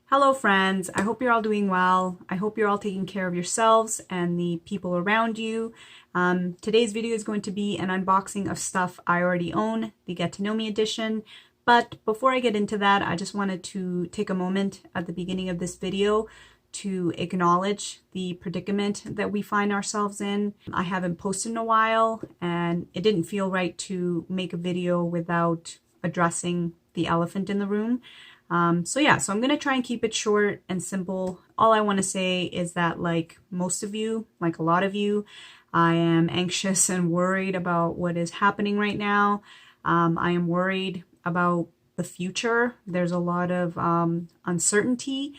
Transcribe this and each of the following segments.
Hello friends, I hope you're all doing well. I hope you're all taking care of yourselves and the people around you. Today's video is going to be an unboxing of stuff I already own, the Get to Know Me edition. But before I get into that, I just wanted to take a moment at the beginning of this video to acknowledge the predicament that we find ourselves in. I haven't posted in a while and it didn't feel right to make a video without addressing the elephant in the room. So I'm going to try and keep it short and simple. All I want to say is that like most of you, like a lot of you, I am anxious and worried about what is happening right now. I am worried about the future. There's a lot of uncertainty,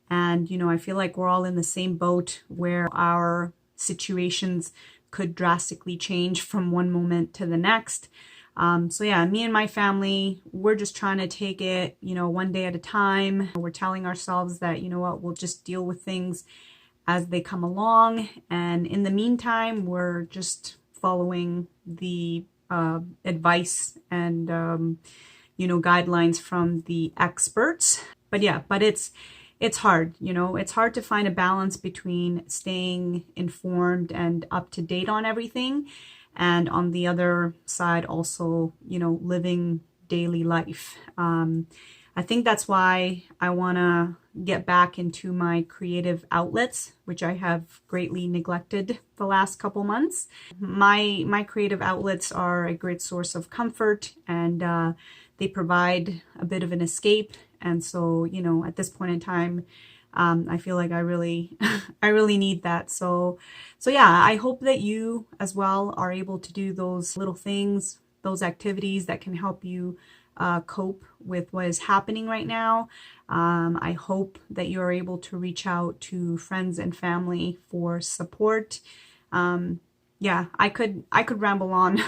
and I feel like we're all in the same boat where our situations could drastically change from one moment to the next. Me and my family, we're just trying to take it, one day at a time. We're telling ourselves that, we'll just deal with things as they come along. And in the meantime, we're just following the advice and, guidelines from the experts. But it's hard, it's hard to find a balance between staying informed and up to date on everything. And on the other side, also, living daily life. I think that's why I want to get back into my creative outlets, which I have greatly neglected the last couple months. My creative outlets are a great source of comfort, and they provide a bit of an escape. And so, at this point in time, I feel like I really need that. So I hope that you as well are able to do those little things, those activities that can help you cope with what is happening right now. I hope that you are able to reach out to friends and family for support. I could ramble on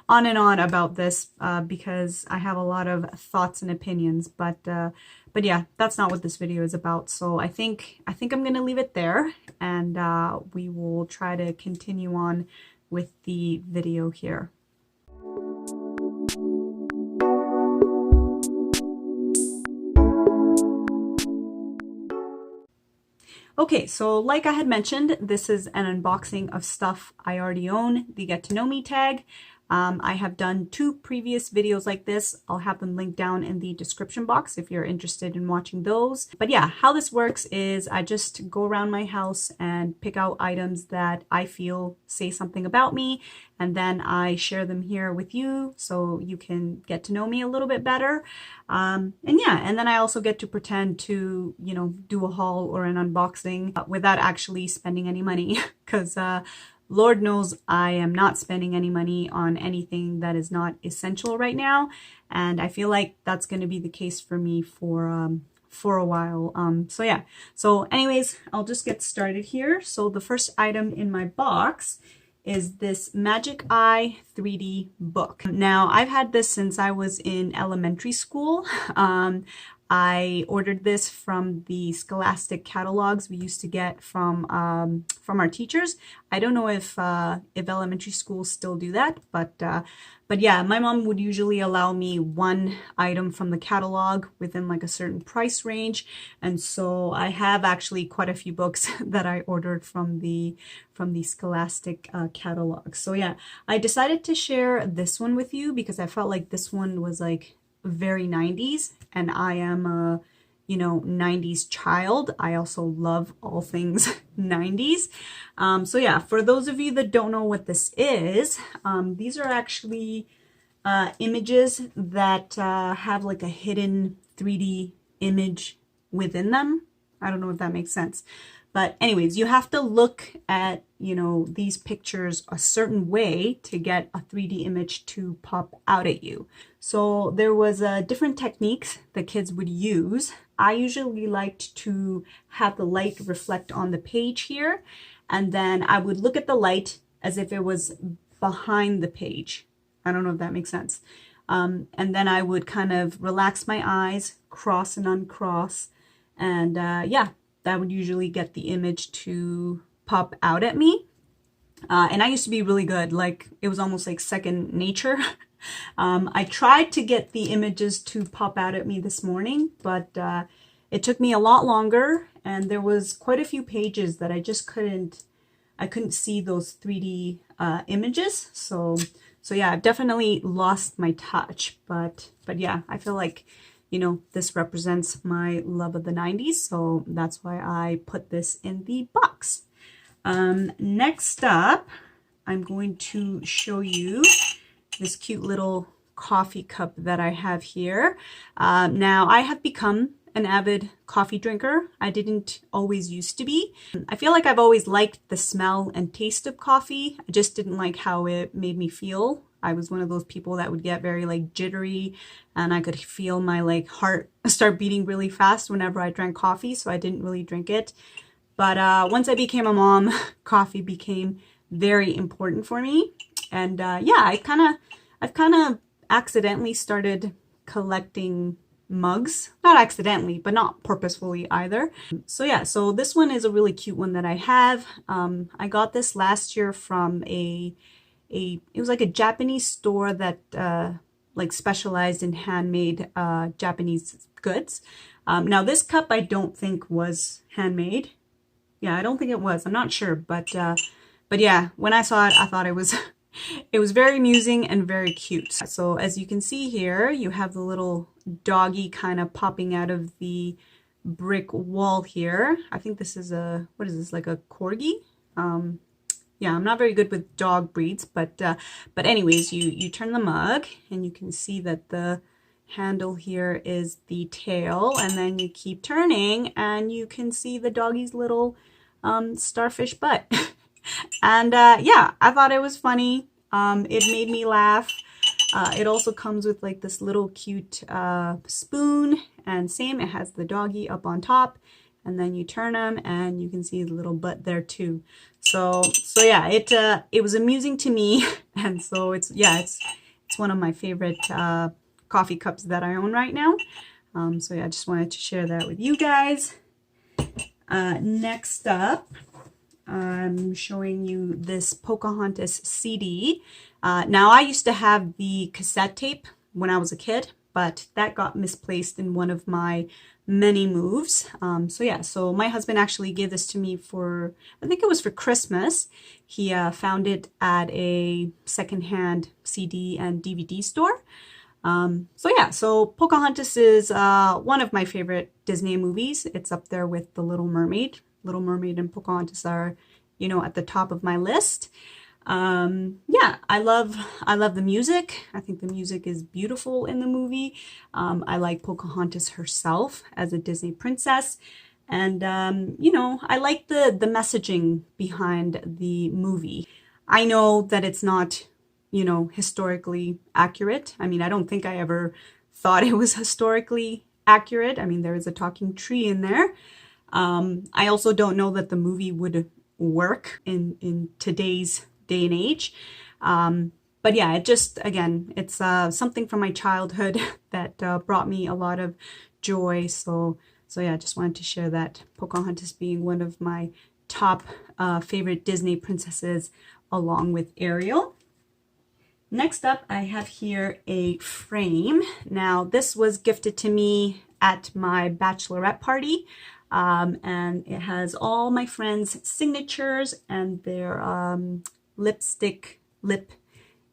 and on about this because I have a lot of thoughts and opinions, but yeah, that's not what this video is about. So I think I'm gonna leave it there, and we will try to continue on with the video here. Okay, so like I had mentioned, this is an unboxing of stuff I already own, the Get to Know Me tag. I have done 2 previous videos like this. I'll have them linked down in the description box if you're interested in watching those. But yeah, how this works is I just go around my house and pick out items that I feel say something about me, and then I share them here with you so you can get to know me a little bit better. And then I also get to pretend to, do a haul or an unboxing without actually spending any money, because Lord knows I am not spending any money on anything that is not essential right now, and I feel like that's going to be the case for me for a while. So anyways, I'll just get started here. So the first item in my box is this Magic Eye 3D book. Now, I've had this since I was in elementary school. I ordered this from the Scholastic catalogs we used to get from our teachers. I don't know if elementary schools still do that, but yeah, my mom would usually allow me one item from the catalog within like a certain price range, and so I have actually quite a few books that I ordered from the Scholastic catalog. So yeah, I decided to share this one with you because I felt like this one was like very 90s, and I am a 90s child. I also love all things 90s. For those of you that don't know what this is, these are actually images that have like a hidden 3D image within them. I don't know if that makes sense. But anyways, you have to look at, these pictures a certain way to get a 3D image to pop out at you. So there was different techniques that kids would use. I usually liked to have the light reflect on the page here, and then I would look at the light as if it was behind the page. I don't know if that makes sense. And then I would kind of relax my eyes, cross and uncross, and that would usually get the image to pop out at me. And I used to be really good, like it was almost like second nature. I tried to get the images to pop out at me this morning, but It took me a lot longer, and there was quite a few pages that I just couldn't see those 3D images. So yeah, I've definitely lost my touch, but yeah, I feel like, you know, this represents my love of the 90s, so that's why I put this in the box. Next up, I'm going to show you this cute little coffee cup that I have here. Now, I have become an avid coffee drinker. I didn't always used to be. I feel like I've always liked the smell and taste of coffee. I just didn't like how it made me feel. I was one of those people that would get very like jittery, and I could feel my like heart start beating really fast whenever I drank coffee, so I didn't really drink it. But once I became a mom, coffee became very important for me. And yeah, I've kind of accidentally started collecting mugs. Not accidentally, but not purposefully either. So yeah, so this one is a really cute one that I have. I got this last year from it was like a Japanese store that like specialized in handmade Japanese goods. Now this cup I don't think was handmade. Yeah, I don't think it was. I'm not sure, but yeah, when I saw it, I thought it was it was very amusing and very cute. So as you can see here, you have the little doggy kind of popping out of the brick wall here. I think this is a, what is this, like a corgi? Yeah, I'm not very good with dog breeds, but anyways, you turn the mug and you can see that the handle here is the tail, and then you keep turning and you can see the doggy's little starfish butt. And yeah, I thought it was funny. It made me laugh. It also comes with like this little cute spoon, and same, it has the doggy up on top, and then you turn them and you can see the little butt there too. So yeah, it was amusing to me, and so it's one of my favorite coffee cups that I own right now. So yeah, I just wanted to share that with you guys. Next up, I'm showing you this Pocahontas CD. Now, I used to have the cassette tape when I was a kid, but that got misplaced in one of my many moves. So yeah, so my husband actually gave this to me for, I think it was for Christmas. He found it at a secondhand CD and DVD store. So yeah, so Pocahontas is one of my favorite Disney movies. It's up there with The Little Mermaid. Little Mermaid and Pocahontas are, you know, at the top of my list. Yeah, I love the music. I think the music is beautiful in the movie. I like Pocahontas herself as a Disney princess. And, you know, I like the messaging behind the movie. I know that it's not, you know, historically accurate. I mean, I don't think I ever thought it was historically accurate. I mean, there is a talking tree in there. I also don't know that the movie would work in today's day and age. But yeah, it just, again, it's something from my childhood that brought me a lot of joy. So yeah, I just wanted to share that, Pocahontas being one of my top favorite Disney princesses, along with Ariel. Next up, I have here a frame. Now, this was gifted to me at my bachelorette party. And it has all my friends' signatures and their lip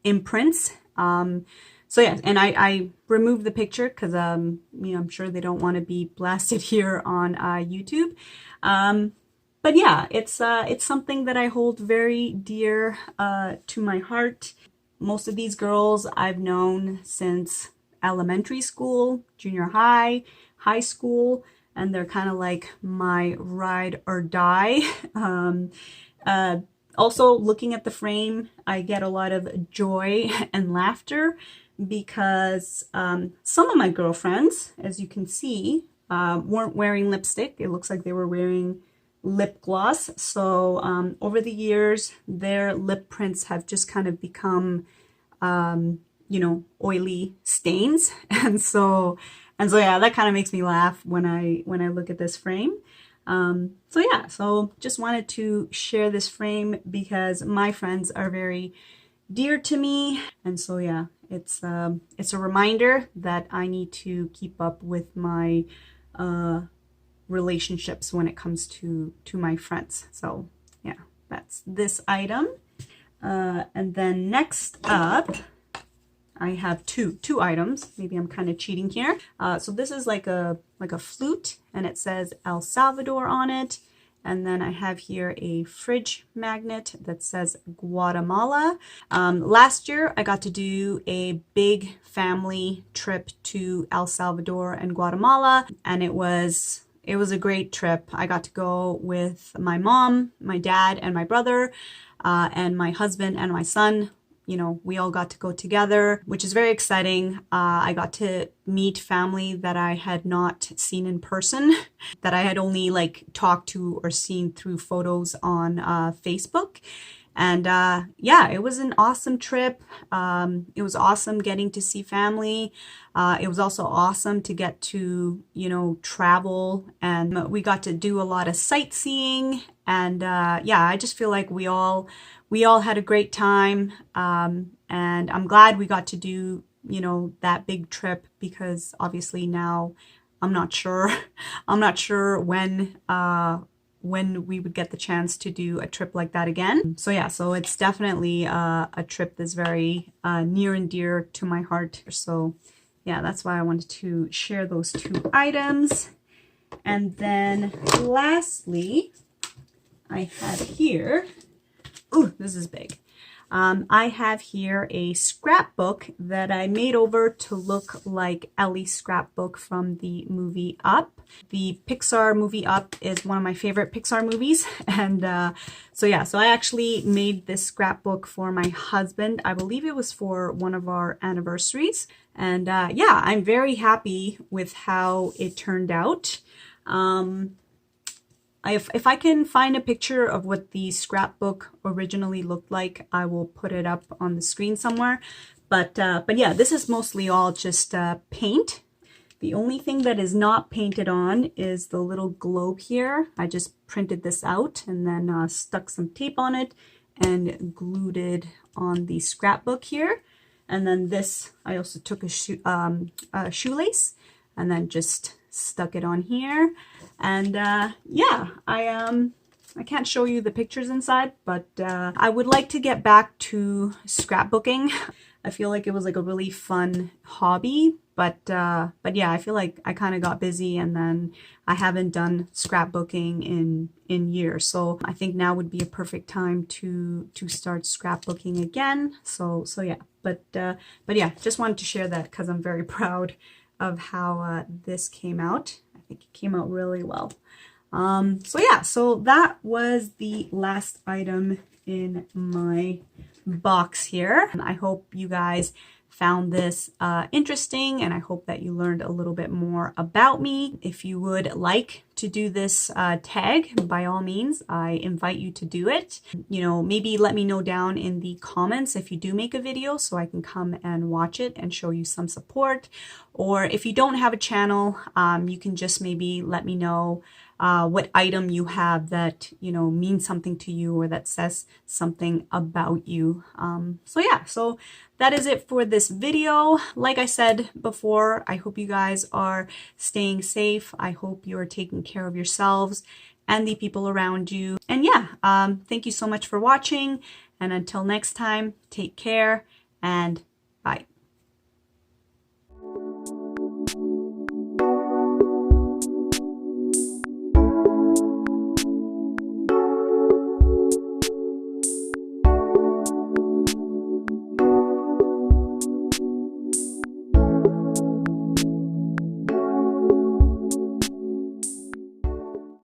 imprints. So yeah, and I removed the picture because you know, I'm sure they don't want to be blasted here on YouTube. But yeah, it's something that I hold very dear to my heart. Most of these girls I've known since elementary school, junior high, high school, and they're kind of like my ride or die. Also, looking at the frame, I get a lot of joy and laughter because some of my girlfriends, as you can see, weren't wearing lipstick. It looks like they were wearing lip gloss. So over the years, their lip prints have just kind of become, you know, oily stains. And so yeah, that kind of makes me laugh when I look at this frame. So yeah, so just wanted to share this frame because my friends are very dear to me. And so yeah, it's a reminder that I need to keep up with my relationships when it comes to my friends. So yeah, that's this item. And then next up, I have two items. Maybe I'm kind of cheating here. So this is like a flute, and it says El Salvador on it. And then I have here a fridge magnet that says Guatemala. Last year, I got to do a big family trip to El Salvador and Guatemala, and it was a great trip. I got to go with my mom, my dad, and my brother, and my husband and my son. You know, we all got to go together, which is very exciting. I got to meet family that I had not seen in person, that I had only like talked to or seen through photos on Facebook. And yeah, it was an awesome trip. It was awesome getting to see family. It was also awesome to get to, you know, travel, and we got to do a lot of sightseeing. And yeah, I just feel like we all had a great time. And I'm glad we got to do, you know, that big trip, because obviously now I'm not sure when we would get the chance to do a trip like that again. So yeah, so it's definitely a trip that's very near and dear to my heart. So yeah, that's why I wanted to share those two items. And then lastly, I have here, ooh, this is big. I have here a scrapbook that I made over to look like Ellie's scrapbook from the movie Up. The Pixar movie Up is one of my favorite Pixar movies. And so yeah, so I actually made this scrapbook for my husband. I believe it was for one of our anniversaries. And yeah, I'm very happy with how it turned out. If I can find a picture of what the scrapbook originally looked like, I will put it up on the screen somewhere. But yeah, this is mostly all just paint. The only thing that is not painted on is the little globe here. I just printed this out and then stuck some tape on it and glued it on the scrapbook here. And then this, I also took a shoelace and then just stuck it on here. And yeah, I can't show you the pictures inside, but I would like to get back to scrapbooking. I feel like it was like a really fun hobby, but yeah, I feel like I kind of got busy, and then I haven't done scrapbooking in years. So I think now would be a perfect time to start scrapbooking again. So yeah, but yeah, just wanted to share that because I'm very proud of how this came out. I think it came out really well. So yeah, so that was the last item in my box here. I hope you guys found this interesting, and I hope that you learned a little bit more about me. If you would like to do this tag, by all means, I invite you to do it. You know, maybe let me know down in the comments if you do make a video so I can come and watch it and show you some support. Or if you don't have a channel, you can just maybe let me know what item you have that, you know, means something to you or that says something about you. So yeah, so that is it for this video. Like I said before, I hope you guys are staying safe. I hope you're taking care of yourselves and the people around you. And yeah, thank you so much for watching. And until next time, take care and